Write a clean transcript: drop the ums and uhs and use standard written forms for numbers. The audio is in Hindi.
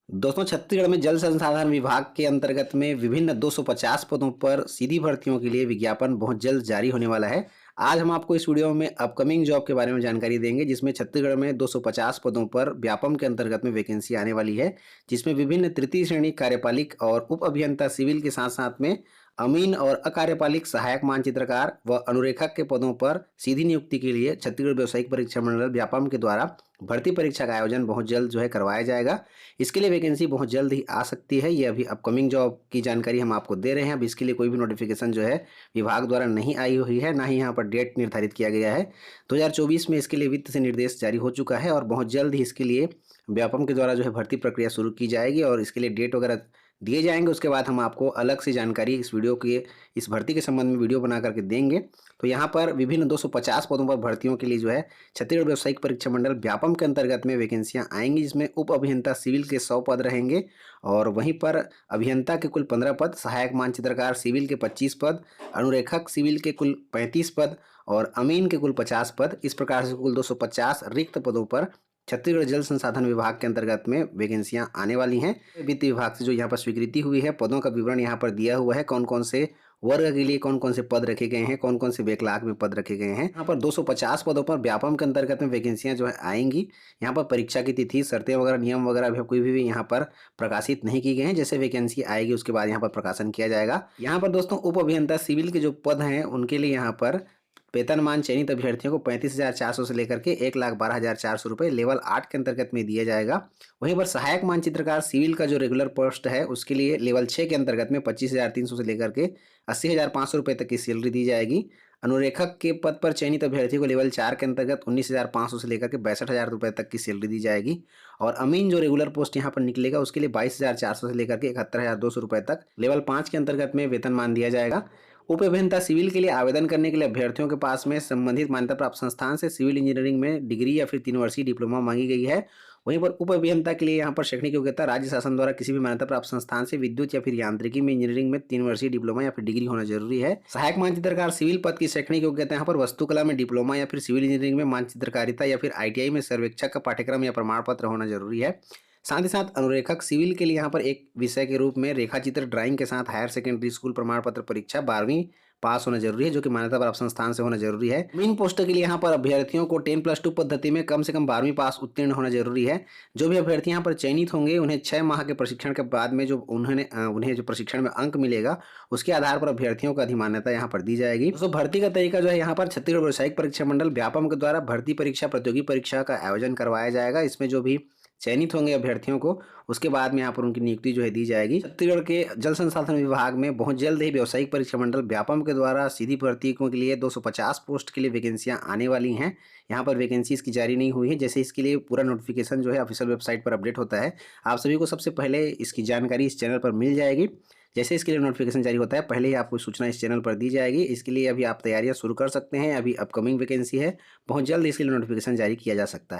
दोस्तों, छत्तीसगढ़ में जल संसाधन विभाग के अंतर्गत में विभिन्न 250 पदों पर सीधी भर्तियों के लिए विज्ञापन बहुत जल्द जारी होने वाला है। आज हम आपको इस वीडियो में अपकमिंग जॉब के बारे में जानकारी देंगे, जिसमें छत्तीसगढ़ में 250 पदों पर व्यापम के अंतर्गत में वैकेंसी आने वाली है, जिसमें विभिन्न तृतीय श्रेणी कार्यपालिक और उप अभियंता सिविल के साथ साथ में अमीन और अकार्यपालिक सहायक मानचित्रकार व अनुरेखक के पदों पर सीधी नियुक्ति के लिए छत्तीसगढ़ व्यावसायिक परीक्षा मंडल व्यापम के द्वारा भर्ती परीक्षा का आयोजन बहुत जल्द करवाया जाएगा। इसके लिए वैकेंसी बहुत जल्द ही आ सकती है। ये अभी अपकमिंग जॉब की जानकारी हम आपको दे रहे हैं। अब इसके लिए कोई भी नोटिफिकेशन विभाग द्वारा नहीं आई हुई है, ना ही यहाँ पर डेट निर्धारित किया गया है। 2024 में इसके लिए वित्त से निर्देश जारी हो चुका है और बहुत जल्द ही इसके लिए व्यापम के द्वारा भर्ती प्रक्रिया शुरू की जाएगी और इसके लिए डेट वगैरह दिए जाएंगे। उसके बाद हम आपको अलग से जानकारी इस भर्ती के संबंध में वीडियो बना करके देंगे। तो यहाँ पर विभिन्न 250 पदों पर भर्तियों के लिए छत्तीसगढ़ व्यावसायिक परीक्षा मंडल व्यापम के अंतर्गत में वैकेंसियां आएंगी, जिसमें उप अभियंता सिविल के 100 पद रहेंगे और वहीं पर अभियंता के कुल 15 पद, सहायक मानचित्रकार सिविल के 25 पद, अनुरेखक सिविल के कुल 35 पद और अमीन के कुल 50 पद। इस प्रकार से कुल 250 रिक्त पदों पर छत्तीसगढ़ जल संसाधन विभाग के अंतर्गत में वैकेंसियां आने वाली हैं। वित्त विभाग से यहाँ पर स्वीकृति हुई है, पदों का विवरण यहाँ पर दिया हुआ है, कौन कौन से वर्ग के लिए कौन कौन से पद रखे गए हैं, कौन कौन से बैकलॉग में पद रखे गए हैं। यहाँ पर 250 पदों पर व्यापम के अंतर्गत में वैकेंसियां आएंगी। यहाँ पर परीक्षा की तिथि, शर्तें वगैरह, नियम वगैरह अभी कोई भी यहाँ पर प्रकाशित नहीं की गए हैं। जैसे वैकेंसी आएगी उसके बाद यहाँ पर प्रकाशन किया जाएगा। यहाँ पर दोस्तों उप अभियंता सिविल के जो पद हैं उनके लिए यहाँ पर वेतनमान चयनित अभ्यर्थियों को 35,400 से लेकर के 1,12,400 रुपये लेवल 8 के अंतर्गत में दिया जाएगा। वहीं पर सहायक मानचित्रकार सिविल का जो रेगुलर पोस्ट है उसके लिए लेवल 6 के अंतर्गत में 25,300 से लेकर के 80,500 रुपये तक की सैलरी दी जाएगी। अनुरेखक के पद पर चयनित अभ्यर्थी को लेवल 4 के अंतर्गत 19,500 से लेकर के 62,000 रुपये तक की सैलरी दी जाएगी। और अमीन जो रेगुलर पोस्ट यहाँ पर निकलेगा उसके लिए 22,400 से लेकर के 71,200 रुपये तक लेवल 5 के अंतर्गत में वेतनमान दिया जाएगा। उप अभियंता सिविल के लिए आवेदन करने के लिए अभ्यर्थियों के पास में संबंधित मान्यता प्राप्त संस्थान से सिविल इंजीनियरिंग में डिग्री या फिर 3 वर्षीय डिप्लोमा मांगी गई है। वहीं पर उप अभियंता के लिए यहाँ पर शैक्षणिक योग्यता राज्य शासन द्वारा किसी भी मान्यता प्राप्त संस्थान से विद्युत या फिर यांत्रिकी में इंजीनियरिंग में 3 वर्षीय डिप्लोमा या फिर डिग्री होना जरूरी है। सहायक मानचित्रकार सिविल पद की शैक्षणिक योग्यता यहाँ पर वस्तुकला में डिप्लोमा या फिर सिविल इंजीनियरिंग में मानचित्रकारिता या फिर ITI में सर्वेक्षक का पाठ्यक्रम या प्रमाण पत्र होना जरूरी है। साथ ही साथ अनुरेखक सिविल के लिए यहाँ पर एक विषय के रूप में रेखा चित्र ड्राइंग के साथ हायर सेकेंडरी स्कूल प्रमाण पत्र परीक्षा 12वीं पास होना जरूरी है, जो कि मान्यता प्राप्त संस्थान से होना जरूरी है। मेन पोस्ट के लिए यहाँ पर अभ्यर्थियों को 10+2 पद्धति में कम से कम 12वीं पास उत्तीर्ण होना जरूरी है। जो भी अभ्यर्थी यहाँ पर चयनित होंगे उन्हें 6 माह के प्रशिक्षण के बाद में उन्हें जो प्रशिक्षण में अंक मिलेगा उसके आधार पर अभ्यर्थियों को अधिमान्यता यहाँ पर दी जाएगी। तो भर्ती का तरीका यहाँ पर छत्तीसगढ़ व्यावसायिक परीक्षा मंडल व्यापम के द्वारा भर्ती परीक्षा प्रतियोगी परीक्षा का आयोजन करवाया जाएगा। इसमें जो भी चयनित होंगे अभ्यर्थियों को उसके बाद में यहाँ पर उनकी नियुक्ति दी जाएगी। छत्तीसगढ़ के जल संसाधन विभाग में बहुत जल्द ही व्यावसायिक परीक्षा मंडल व्यापम के द्वारा सीधी भर्तियों के लिए 250 पोस्ट के लिए वैकेंसियां आने वाली हैं। यहाँ पर वैकेंसी इसकी जारी नहीं हुई है। जैसे इसके लिए पूरा नोटिफिकेशन ऑफिशियल वेबसाइट पर अपडेट होता है, आप सभी को सबसे पहले इसकी जानकारी इस चैनल पर मिल जाएगी। जैसे इसके लिए नोटिफिकेशन जारी होता है पहले ही आपको सूचना इस चैनल पर दी जाएगी। इसके लिए अभी आप तैयारियां शुरू कर सकते हैं। अभी अपकमिंग वैकेंसी है, बहुत जल्द इसके लिए नोटिफिकेशन जारी किया जा सकता है।